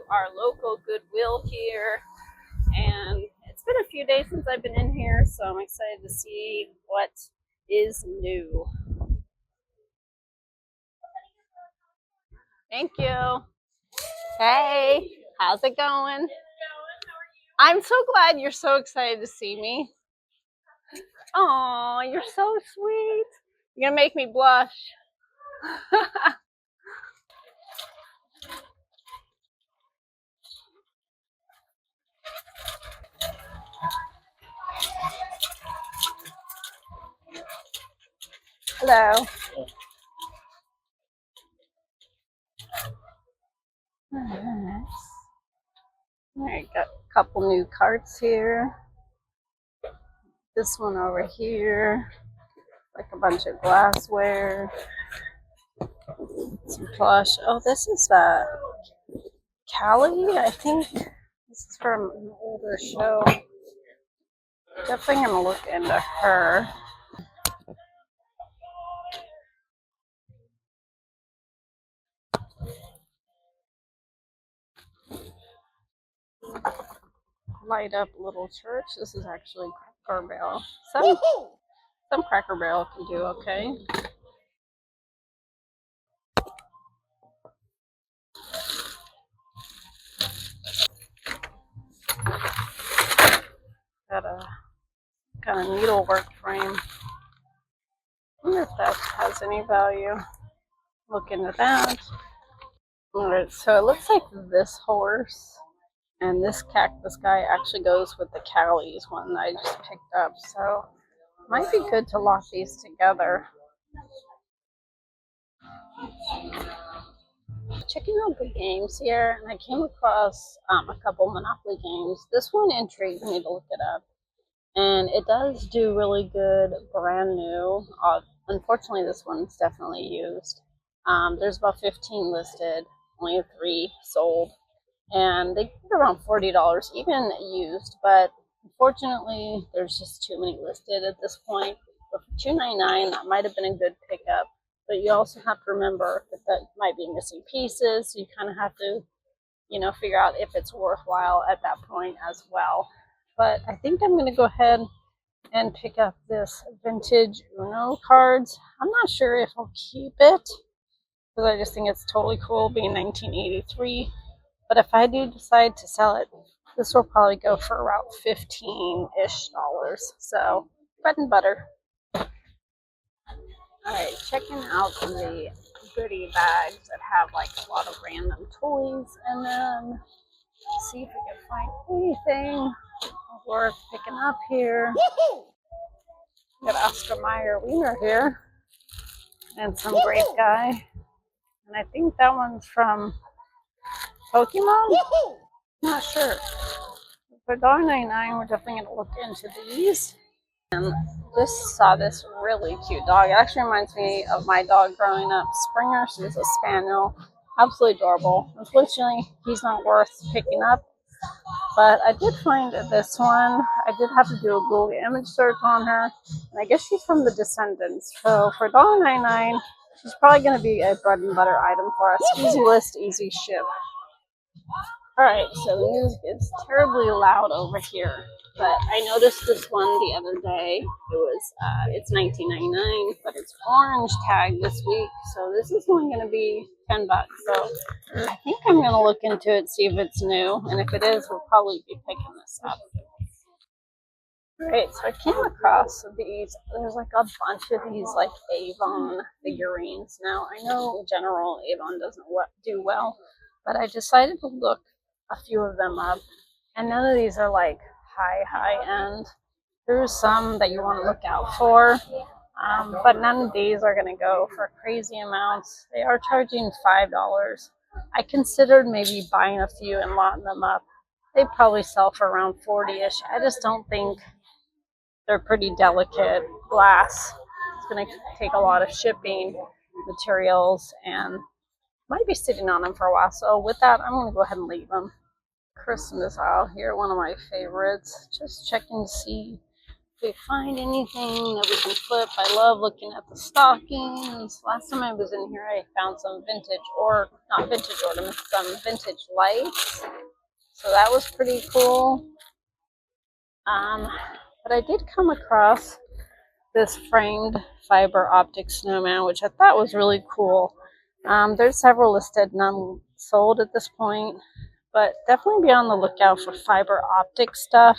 our local Goodwill here, and it's been a few days since I've been in here, so I'm excited to see what is new. Thank you. Hey, how's it going? I'm so glad you're so excited to see me. Oh, you're so sweet. You're gonna make me blush. Hello. Nice. All right, got a couple new carts here. This one over here, like a bunch of glassware, some plush. Oh, this is Callie, I think. This is from an older show. Definitely gonna look into her. Light up little church. This is actually Cracker Barrel. Some Cracker Barrel can do okay. Got a kind of needlework frame. I wonder if that has any value. Look into that. Alright, so it looks like this horse and this cactus guy actually goes with the Callie's one that I just picked up. So it might be good to lock these together. Checking out the games here, and I came across a couple Monopoly games. This one intrigued me to look it up, and it does do really good brand new. Unfortunately, this one's definitely used. There's about 15 listed, only 3 sold, and they get around $40 even used, but unfortunately there's just too many listed at this point. But for $2.99, that might have been a good pickup. But you also have to remember that might be missing pieces, so you kind of have to, figure out if it's worthwhile at that point as well. But I think I'm going to go ahead and pick up this vintage Uno cards. I'm not sure if I'll keep it, because I just think it's totally cool being 1983. But if I do decide to sell it, this will probably go for around $15-ish. So bread and butter. Alright, checking out the goodie bags that have like a lot of random toys in them. See if we can find anything worth picking up here. We got Oscar Mayer Wiener here and some grape guy. And I think that one's from Pokemon? Not sure. For $1.99, we're definitely going to look into these. And saw this really cute dog. It actually reminds me of my dog growing up, Springer. She's a spaniel. Absolutely adorable. Unfortunately, he's not worth picking up. But I did find this one. I did have to do a Google image search on her. And I guess she's from the Descendants. So for $1.99, she's probably going to be a bread and butter item for us. Easy list, easy ship. Alright, so the music is terribly loud over here. But I noticed this one the other day. It's $19.99, but it's orange tag this week. So this is only going to be $10. So I think I'm going to look into it, see if it's new. And if it is, we'll probably be picking this up. Alright, so I came across these. There's like a bunch of these like Avon figurines. Now, I know in general Avon doesn't do well, but I decided to look a few of them up. And none of these are like high end. There's some that you want to look out for, but none of these are going to go for crazy amounts. They are charging $5. I considered maybe buying a few and lotting them up. They probably sell for around 40-ish. I just don't think they're pretty delicate glass. It's going to take a lot of shipping materials and might be sitting on them for a while. So with that, I'm going to go ahead and leave them. Christmas out here, one of my favorites. Just checking to see If we find anything that we can flip, I love looking at the stockings. Last time I was in here, I found some vintage, or not vintage ornaments, some vintage lights. So that was pretty cool. But I did come across this framed fiber optic snowman, which I thought was really cool. There's several listed, none sold at this point, but definitely be on the lookout for fiber optic stuff,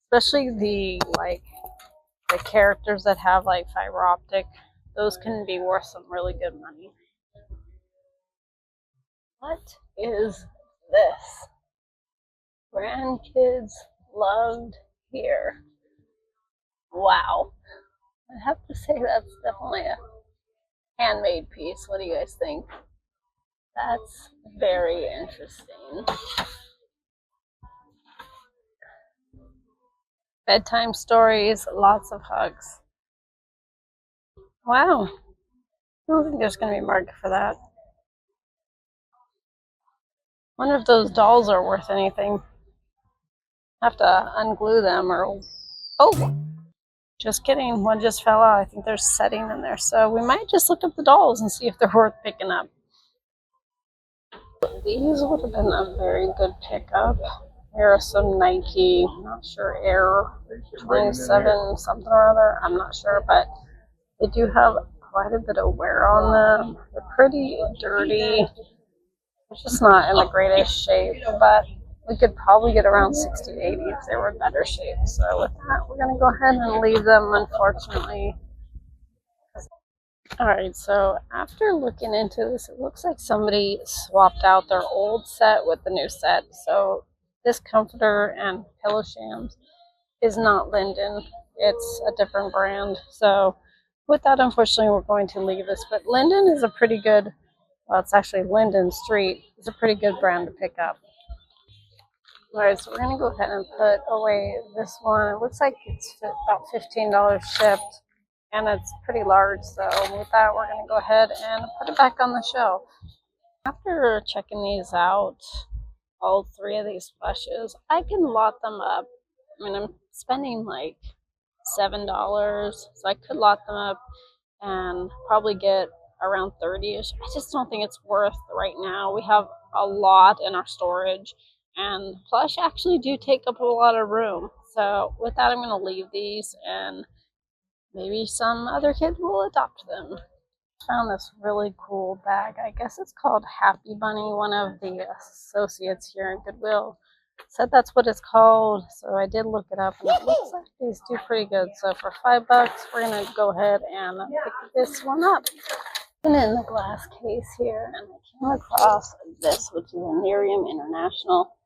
especially the characters that have like fiber optic. Those can be worth some really good money. What is this? Grandkids loved here. Wow. I have to say that's definitely a handmade piece. What do you guys think? That's very interesting. Bedtime stories, lots of hugs. Wow. I don't think there's going to be a market for that. Wonder if those dolls are worth anything. Have to unglue them or... Oh! Just kidding. One just fell out. I think there's setting in there. So we might just look up the dolls and see if they're worth picking up. These would have been a very good pickup. Here are some Nike, I'm not sure, Air 27 something or other. I'm not sure, but they do have quite a bit of wear on them. They're pretty dirty. It's just not in the greatest shape, but we could probably get around 60 to 80 if they were in better shape. So with that, we're going to go ahead and leave them, unfortunately. Alright, so after looking into this, it looks like somebody swapped out their old set with the new set. So this comforter and pillow shams is not Linton. It's a different brand. So with that, unfortunately, we're going to leave this. But Linton is a pretty good, well, it's actually Linden Street. It's a pretty good brand to pick up. Alright, so we're going to go ahead and put away this one. It looks like it's about $15 shipped. And it's pretty large, so with that, we're going to go ahead and put it back on the shelf. After checking these out, all three of these plushes, I can lot them up. I mean, I'm spending like $7, so I could lot them up and probably get around 30-ish. I just don't think it's worth right now. We have a lot in our storage, and plush actually do take up a lot of room. So with that, I'm going to leave these, and maybe some other kid will adopt them. Found this really cool bag. I guess it's called Happy Bunny. One of the associates here in Goodwill said that's what it's called. So I did look it up, and it looks like these do pretty good. So for $5, we're going to go ahead and pick this one up. And in the glass case here, and I came across this, which is a Nerium International.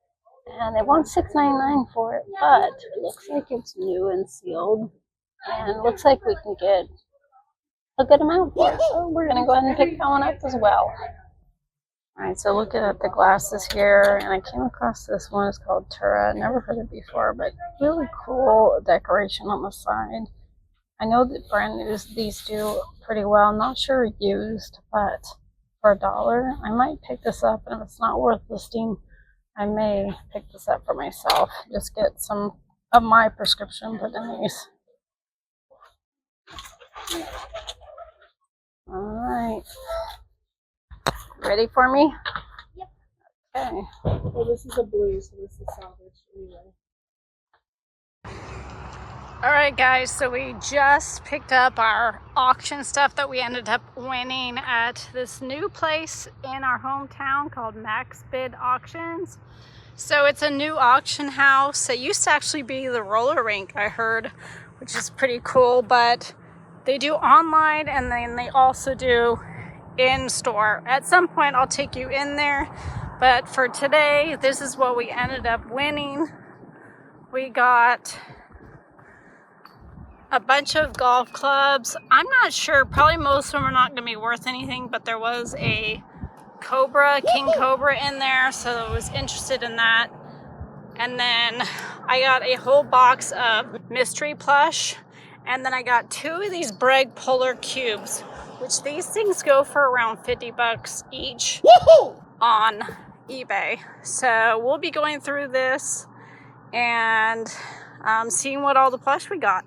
And they want $6.99 for it, but it looks like it's new and sealed. And it looks like we can get a good amount for it. So we're going to go ahead and pick that one up as well. Alright, so looking at the glasses here, and I came across this one. It's called Tura. Never heard it before, but really cool decoration on the side. I know that brand new these do pretty well. I'm not sure used, but for $1, I might pick this up. And if it's not worth listing, I may pick this up for myself. Just get some of my prescription put in these. Alright. Ready for me? Yep. Okay. Well, this is a blue, so this is salvage anyway. Alright guys, so we just picked up our auction stuff that we ended up winning at this new place in our hometown called Max Bid Auctions. So it's a new auction house. It used to actually be the roller rink, I heard, which is pretty cool, but they do online and then they also do in-store. At some point I'll take you in there, but for today, this is what we ended up winning. We got a bunch of golf clubs. I'm not sure, probably most of them are not going to be worth anything, but there was a Cobra, King Cobra in there, so I was interested in that. And then I got a whole box of mystery plush. And then I got 2 of these Breg Polar Cubes, which these things go for around $50 each on eBay. So we'll be going through this and seeing what all the plush we got.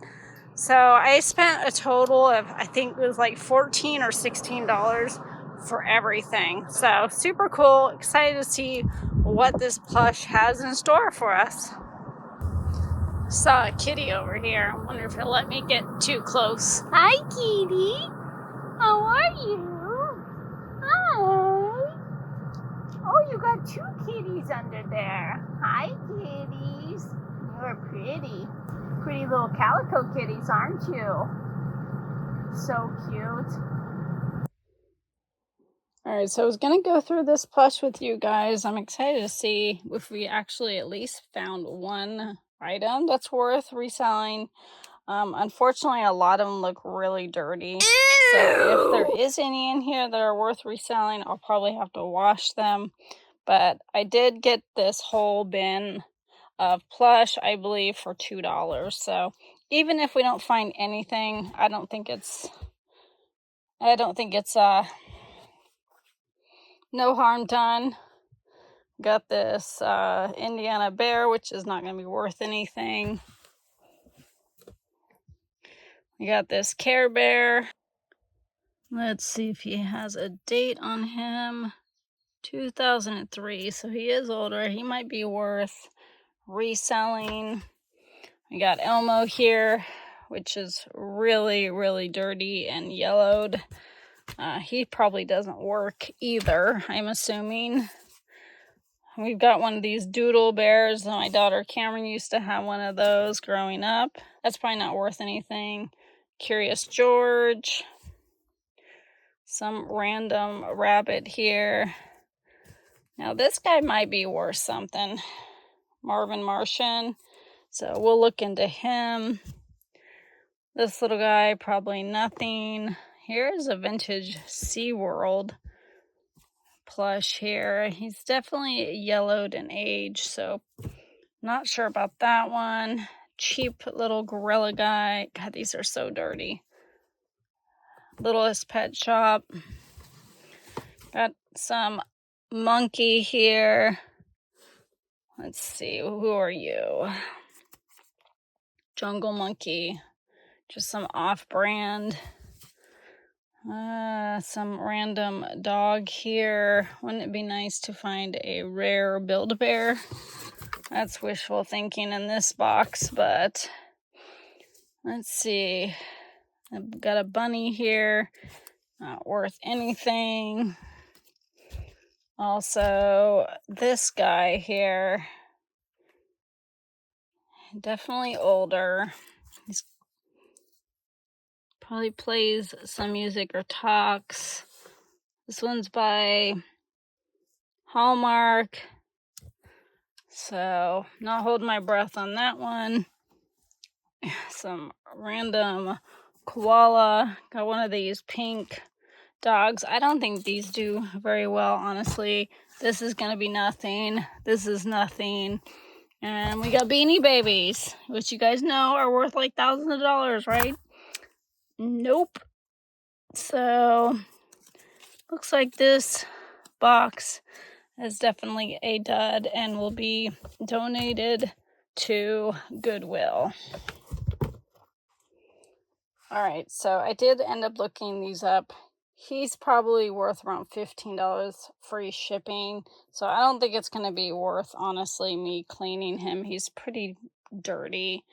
So I spent a total of, I think it was like $14 or $16 for everything. So super cool. Excited to see what this plush has in store for us. Saw a kitty over here. I wonder if he'll let me get too close. Hi, kitty. How are you? Hi. Oh, you got two kitties under there. Hi, kitties. You're pretty. Pretty little calico kitties, aren't you? So cute. Alright, so I was going to go through this plush with you guys. I'm excited to see if we actually at least found one item that's worth reselling. Unfortunately, a lot of them look really dirty. So if there is any in here that are worth reselling, I'll probably have to wash them. But I did get this whole bin of plush, I believe, for $2. So even if we don't find anything, I don't think it's no harm done. Got this Indiana bear, which is not going to be worth anything. We got this Care Bear. Let's see if he has a date on him. 2003, so he is older. He might be worth reselling. We got Elmo here, which is really, really dirty and yellowed. He probably doesn't work either, I'm assuming. We've got one of these doodle bears. My daughter Cameron used to have one of those growing up. That's probably not worth anything. Curious George. Some random rabbit here. Now this guy might be worth something. Marvin Martian. So we'll look into him. This little guy, probably nothing. Here's a vintage SeaWorld plush here. He's definitely yellowed and aged, so not sure about that one. Cheap little gorilla guy. God, these are so dirty. Littlest Pet Shop. Got some monkey here. Let's see, who are you? Jungle Monkey. Just some off-brand. Some random dog here. Wouldn't it be nice to find a rare Build-A-Bear? That's wishful thinking in this box, but let's see. I've got a bunny here. Not worth anything. Also, this guy here. Definitely older. He's probably plays some music or talks. This one's by Hallmark. So, not holding my breath on that one. Some random koala. Got one of these pink dogs. I don't think these do very well, honestly. This is going to be nothing. This is nothing. And we got Beanie Babies, which you guys know are worth like thousands of dollars, right? Nope. So, looks like this box is definitely a dud and will be donated to Goodwill. Alright, so I did end up looking these up. He's probably worth around $15 free shipping. So I don't think it's going to be worth, honestly, me cleaning him. He's pretty dirty.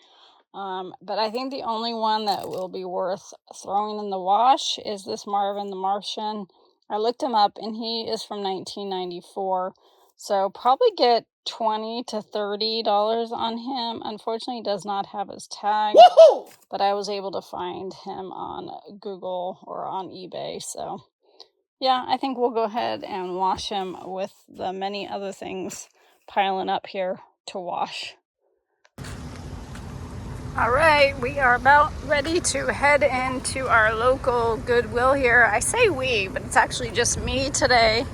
But I think the only one that will be worth throwing in the wash is this Marvin the Martian. I looked him up and he is from 1994. So probably get $20 to $30 on him. Unfortunately, he does not have his tag. Woohoo! But I was able to find him on Google or on eBay. So yeah, I think we'll go ahead and wash him with the many other things piling up here to wash. All right, we are about ready to head into our local Goodwill here. I say we, but it's actually just me today.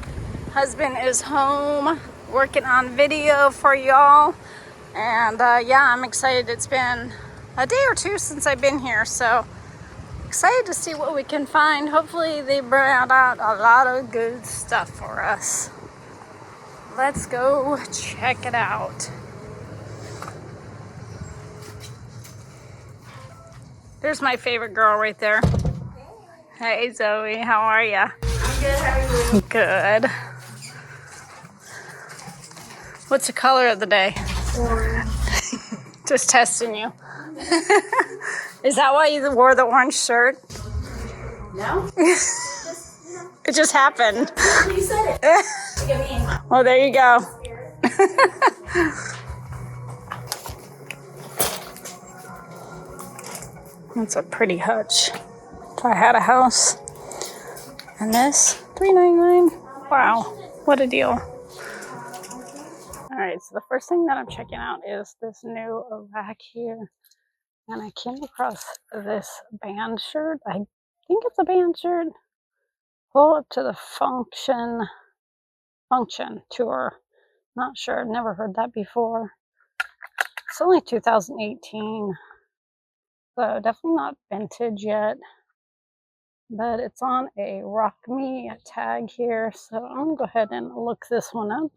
Husband is home working on video for y'all. And yeah, I'm excited. It's been a day or two since I've been here, so excited to see what we can find. Hopefully they brought out a lot of good stuff for us. Let's go check it out. There's my favorite girl right there. Hey Zoe, how are ya? I'm good. How are you? Good. What's the color of the day? Orange. Just testing you. Is that why you wore the orange shirt? No. It just happened. You said it. Well, there you go. That's a pretty hutch. If I had a house. And this, $3.99. Wow, what a deal. All right, so the first thing that I'm checking out is this new rack here. And I came across this band shirt. I think it's a band shirt. Pull up to the function tour. Not sure, I've never heard that before. It's only 2018. So definitely not vintage yet. But it's on a Rock Me tag here. So I'm going to go ahead and look this one up.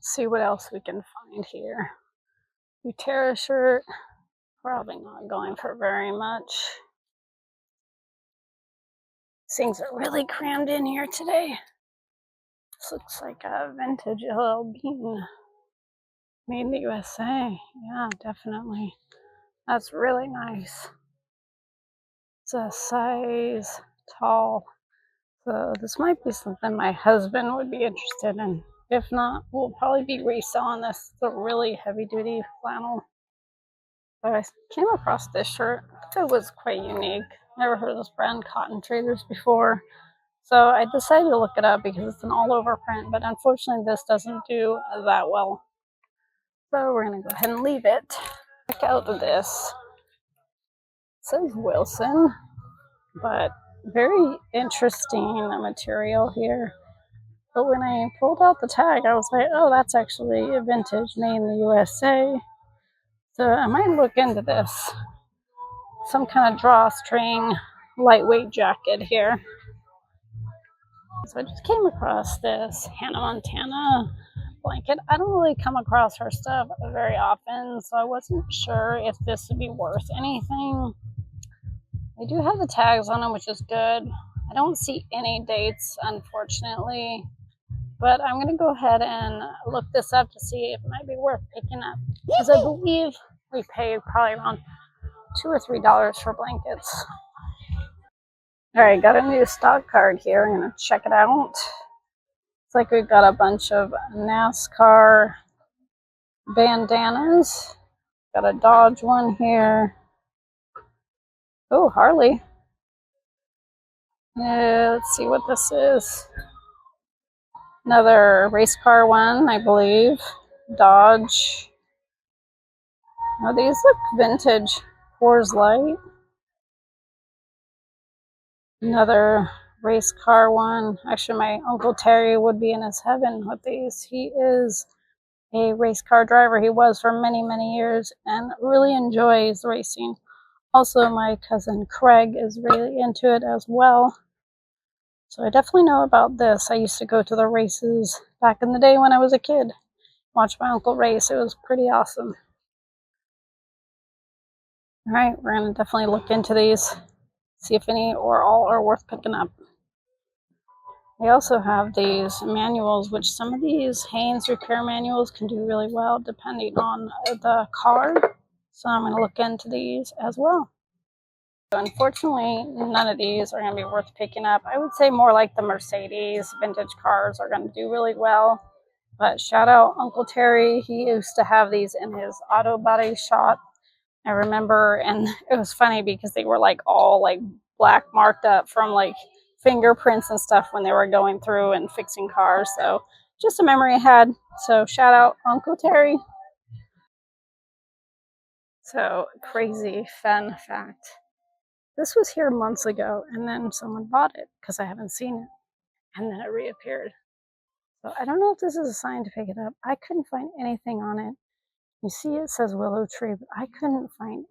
See what else we can find here. Utera shirt. Probably not going for very much. Things are really crammed in here today. This looks like a vintage LL Bean. Made in the USA. Yeah, definitely. That's really nice. It's a size tall. So this might be something my husband would be interested in. If not, we'll probably be reselling this. It's a really heavy duty flannel. So I came across this shirt. It was quite unique. Never heard of this brand, Cotton Traders, before. So I decided to look it up because it's an all over print, but unfortunately this doesn't do that well. So we're gonna go ahead and leave it. Check out this. It says Wilson, but very interesting material here. But when I pulled out the tag, I was like, oh, that's actually a vintage made in the USA. So I might look into this. Some kind of drawstring, lightweight jacket here. So I just came across this Hannah Montana blanket. I don't really come across her stuff very often, so I wasn't sure if this would be worth anything. They do have the tags on them, which is good. I don't see any dates, unfortunately, but I'm going to go ahead and look this up to see if it might be worth picking up, because I believe we paid probably around $2 or $3 for blankets. All right, got a new stock card here. I'm going to check it out. It's like we've got a bunch of NASCAR bandanas. Got a Dodge one here. Oh, Harley. Let's see what this is. Another race car one, I believe. Dodge. Oh, these look vintage. Coors Light. Another race car one. Actually, my Uncle Terry would be in his heaven with these. He is a race car driver. He was for many, many years and really enjoys racing. Also, my cousin Craig is really into it as well. So I definitely know about this. I used to go to the races back in the day when I was a kid. Watch my uncle race. It was pretty awesome. All right, we're going to definitely look into these. See if any or all are worth picking up. They also have these manuals, which some of these Haynes repair manuals can do really well depending on the car. So I'm going to look into these as well. So unfortunately, none of these are going to be worth picking up. I would say more like the Mercedes vintage cars are going to do really well. But shout out Uncle Terry. He used to have these in his auto body shop. I remember, and it was funny because they were like all like black marked up from like fingerprints and stuff when they were going through and fixing cars. So just a memory I had. So shout out Uncle Terry. So crazy fun fact. This was here months ago, and then someone bought it because I haven't seen it, and then it reappeared. So I don't know if this is a sign to pick it up. I couldn't find anything on it. You see it says Willow Tree, but I couldn't find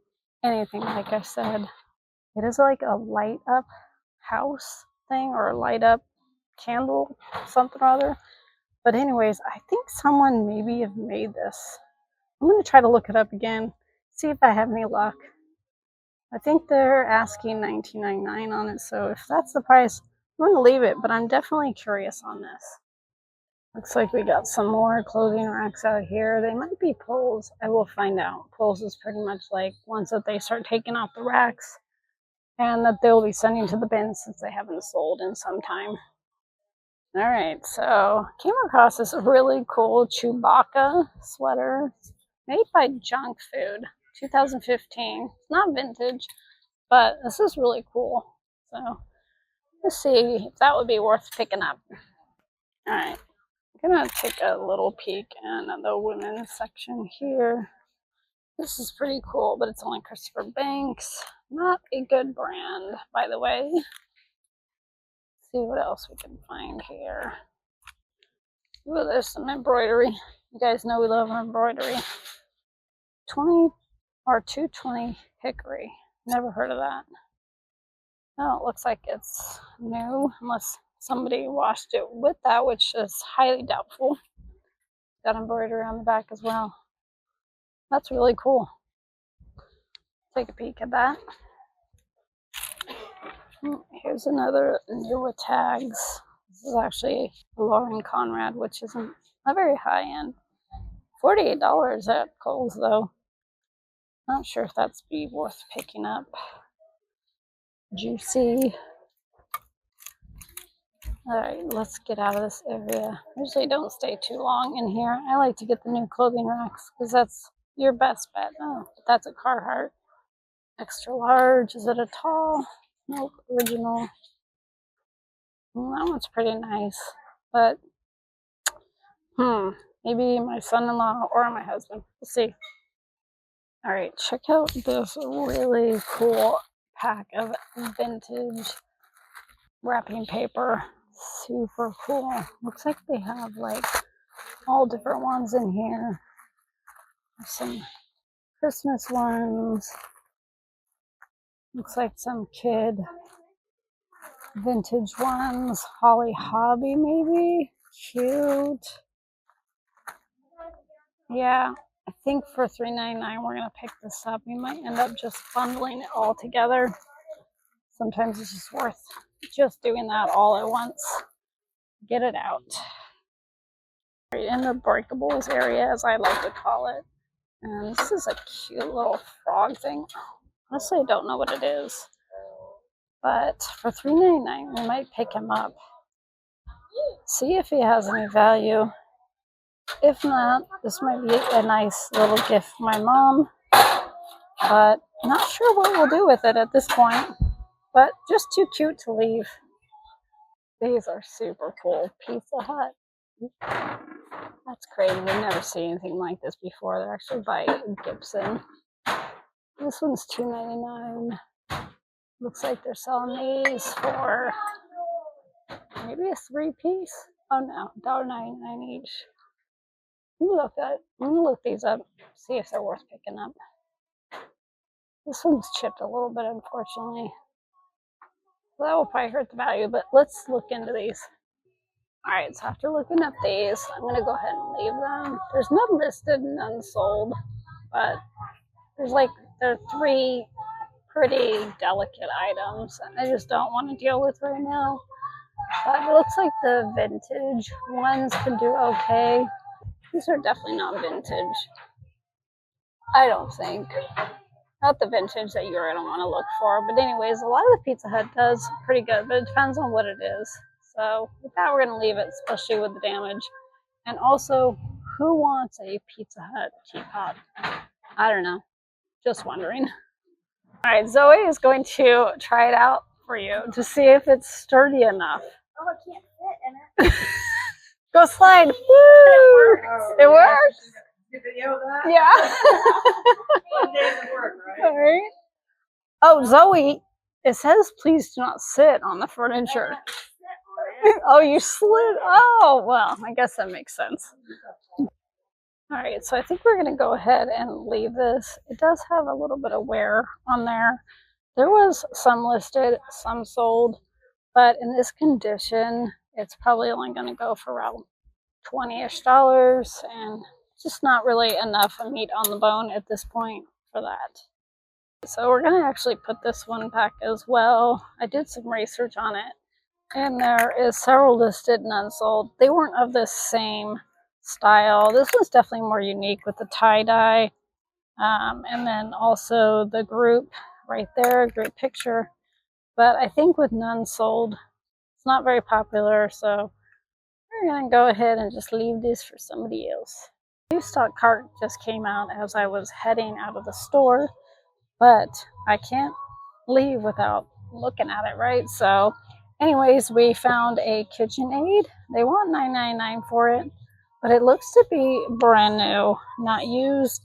anything. Like I said, it is like a light up house thing or a light up candle, something or other. But anyways, I think someone maybe have made this. I'm going to try to look it up again, see if I have any luck. I think they're asking $19.99 on it, so if that's the price, I'm going to leave it, but I'm definitely curious on this. Looks like we got some more clothing racks out here. They might be poles. I will find out. Poles is pretty much like ones that they start taking off the racks and that they'll be sending to the bin since they haven't sold in some time. All right, so came across this really cool Chewbacca sweater made by Junk Food, 2015. It's not vintage, but this is really cool. So let's see if that would be worth picking up. All right, I'm gonna take a little peek in the women's section here. This is pretty cool, but it's only Christopher Banks. Not a good brand, by the way. Let's see what else we can find here. Ooh, there's some embroidery. You guys know we love embroidery. 20 or 220 hickory. Never heard of that. No, it looks like it's new, unless somebody washed it with that, which is highly doubtful. Got embroidery on the back as well. That's really cool. Take a peek at that. Here's another new with tags. This is actually Lauren Conrad, which isn't a very high end. $48 at Kohl's though. Not sure if that's be worth picking up. Juicy. Alright, let's get out of this area. Usually don't stay too long in here. I like to get the new clothing racks because that's your best bet. Oh, but that's a Carhartt. Extra large. Is it a tall? Nope, original. That one's pretty nice. But, maybe my son-in-law or my husband. We'll see. Alright, check out this really cool pack of vintage wrapping paper. Super cool. Looks like they have like all different ones in here. There's some Christmas ones. Looks like some kid vintage ones. Holly Hobby maybe. Cute. Yeah, I think for $3.99 we're gonna pick this up. We might end up just bundling it all together. Sometimes it's just worth just doing that all at once. Get it out. Right in the breakables area, as I like to call it. And this is a cute little frog thing. Honestly, I don't know what it is. But for $3.99, we might pick him up. See if he has any value. If not, this might be a nice little gift for my mom. But not sure what we'll do with it at this point. But just too cute to leave. These are super cool. Pizza Hut. That's crazy. We've never seen anything like this before. They're actually by Gibson. This one's $2.99. Looks like they're selling these for maybe a 3-piece. Oh no, $1.99 each. I'm gonna look these up, see if they're worth picking up. This one's chipped a little bit, unfortunately. So that will probably hurt the value, but let's look into these. Alright, so after looking up these, I'm gonna go ahead and leave them. There's none listed, none sold, but there are 3 pretty delicate items that I just don't want to deal with right now. It looks like the vintage ones can do okay. These are definitely not vintage. I don't think. Not the vintage that you're going to want to look for. But anyways, a lot of the Pizza Hut does pretty good, but it depends on what it is. So with that, we're going to leave it, especially with the damage. And also, who wants a Pizza Hut teapot? I don't know. Just wondering. All right, Zoe is going to try it out for you to see if it's sturdy enough. Oh, I can't fit in it. Go slide. Woo! It works? Good video of that? Yeah. One day to work, right? All right. Oh, Zoe, it says please do not sit on the furniture. Oh, you slid. Oh, well, I guess that makes sense. All right, so I think we're going to go ahead and leave this. It does have a little bit of wear on there. There was some listed, some sold, but in this condition, it's probably only going to go for around $20-ish, and just not really enough meat on the bone at this point for that. So we're going to actually put this one back as well. I did some research on it, and there is several listed, none sold. They weren't of the same style. This one's definitely more unique with the tie-dye, and then also the group right there, great picture. But I think with none sold, it's not very popular, so we're going to go ahead and just leave this for somebody else. The new stock cart just came out as I was heading out of the store, but I can't leave without looking at it, right? So anyways, we found a KitchenAid. They want $9.99 for it, but it looks to be brand new, not used,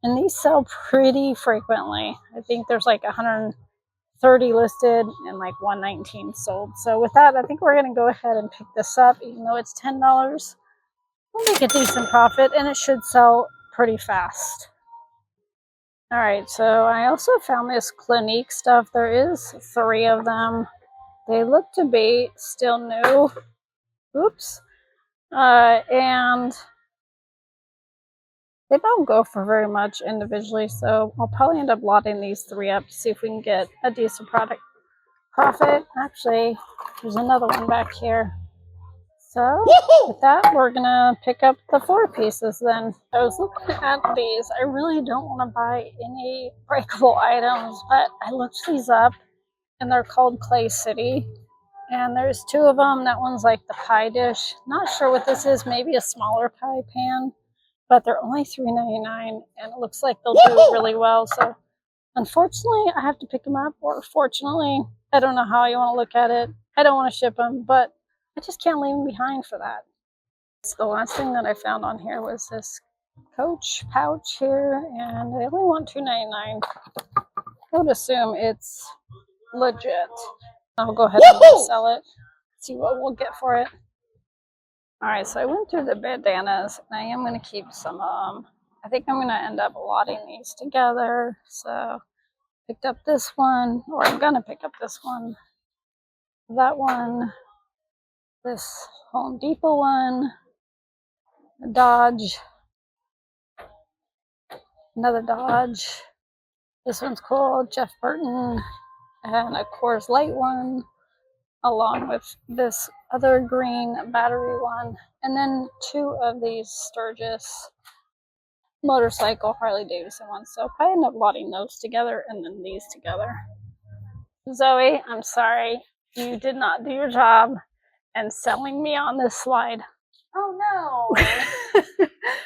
and these sell pretty frequently. I think there's like 130 listed and like 119 sold. So with that, I think we're going to go ahead and pick this up. Even though it's $10, we'll make a decent profit, and it should sell pretty fast. All right, so I also found this Clinique stuff. There is 3 of them. They look to be still new. Oops. And they don't go for very much individually, so I'll probably end up lotting these 3 up to see if we can get a decent profit. Actually, there's another one back here. So with that, we're gonna pick up the 4 pieces then. I was looking at these. I really don't want to buy any breakable items, but I looked these up, and they're called Clay City. And there's 2 of them. That one's like the pie dish. Not sure what this is. Maybe a smaller pie pan, but they're only $3.99, and it looks like they'll do really well. So unfortunately, I have to pick them up, or fortunately, I don't know how you want to look at it. I don't want to ship them, but I just can't leave them behind for that. So the last thing that I found on here was this Coach pouch here, and they only want $2.99. I would assume it's legit. I'll go ahead and resell it, see what we'll get for it. All right, so I went through the bandanas, and I am going to keep some of them. I think I'm going to end up lotting these together. So picked up this one, or I'm going to pick up this one, that one, this Home Depot one, a Dodge, another Dodge. This one's cool, Jeff Burton, and a Coors Light one, along with this other green battery one, and then 2 of these Sturgis motorcycle Harley Davidson ones. So I'll probably end up lotting those together and then these together. Zoe, I'm sorry, you did not do your job and selling me on this slide. Oh no.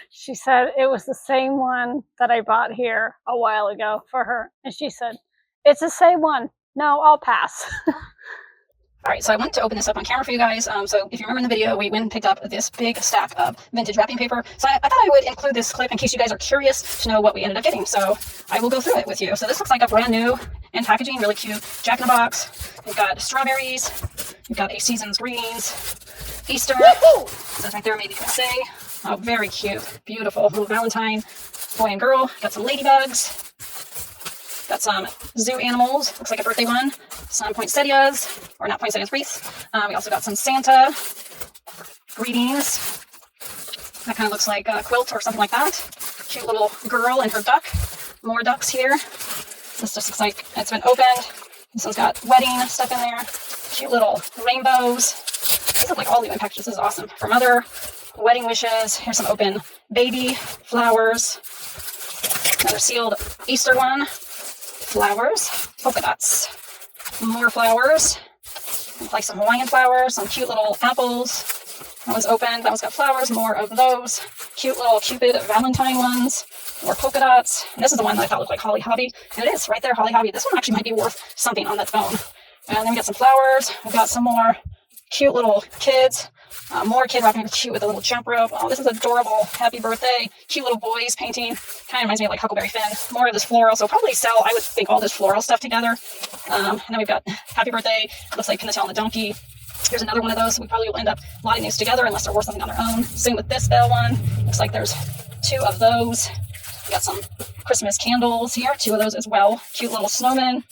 She said it was the same one that I bought here a while ago for her, and she said it's the same one. No, I'll pass. All right, so I went to open this up on camera for you guys. So if you remember in the video, we went and picked up this big stack of vintage wrapping paper. So I thought I would include this clip in case you guys are curious to know what we ended up getting. So I will go through it with you. So this looks like a brand new and packaging, really cute Jack in the Box. We've got strawberries. We've got a Seasons Greens. Easter. That's right there, maybe you can say. Oh, very cute. Beautiful. Little Valentine boy and girl. Got some ladybugs. Got some zoo animals. Looks like a birthday one. Some poinsettias, or not poinsettias, wreaths. We also got some Santa greetings. That kind of looks like a quilt or something like that. Cute little girl and her duck. More ducks here. This just looks like it's been opened. This one's got wedding stuff in there. Cute little rainbows. These look like all new packages. This is awesome. For mother, wedding wishes. Here's some open baby flowers. Another sealed Easter one. Flowers. Polka dots. More flowers. Like some Hawaiian flowers. Some cute little apples. That one's open. That one's got flowers. More of those. Cute little Cupid Valentine ones. More polka dots. And this is the one that I thought looked like Holly Hobby. And it is right there, Holly Hobby. This one actually might be worth something on that phone. And then we got some flowers. We've got some more cute little kids. More kid wrapping cute with a little jump rope. Oh, this is adorable. Happy birthday. Cute little boys painting. Kind of reminds me of like Huckleberry Finn. More of this floral. So probably sell, I would think, all this floral stuff together. And then we've got happy birthday. Looks like Pinatelle and the donkey. Here's another one of those. We probably will end up lotting these together unless they're worth something on their own. Same with this bell one. Looks like there's 2 of those. We got some Christmas candles here. 2 of those as well. Cute little snowmen.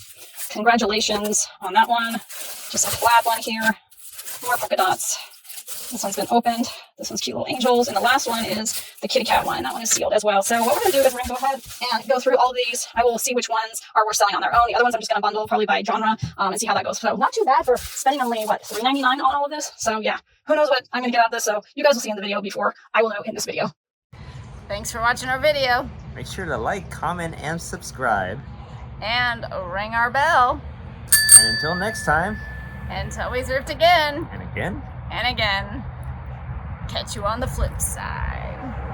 Congratulations on that one. Just a plaid one here. More polka dots. This one's been opened. This one's cute little angels. And the last one is the kitty cat one. That one is sealed as well. So what we're going to do is we're going to go ahead and go through all of these. I will see which ones are worth selling on their own. The other ones I'm just going to bundle probably by genre and see how that goes. So not too bad for spending only, what, $3.99 on all of this? So yeah, who knows what I'm going to get out of this. So you guys will see in the video before I will know in this video. Thanks for watching our video. Make sure to like, comment, and subscribe. And ring our bell. And until next time. Until we thrift again. And again. And again. Catch you on the flip side.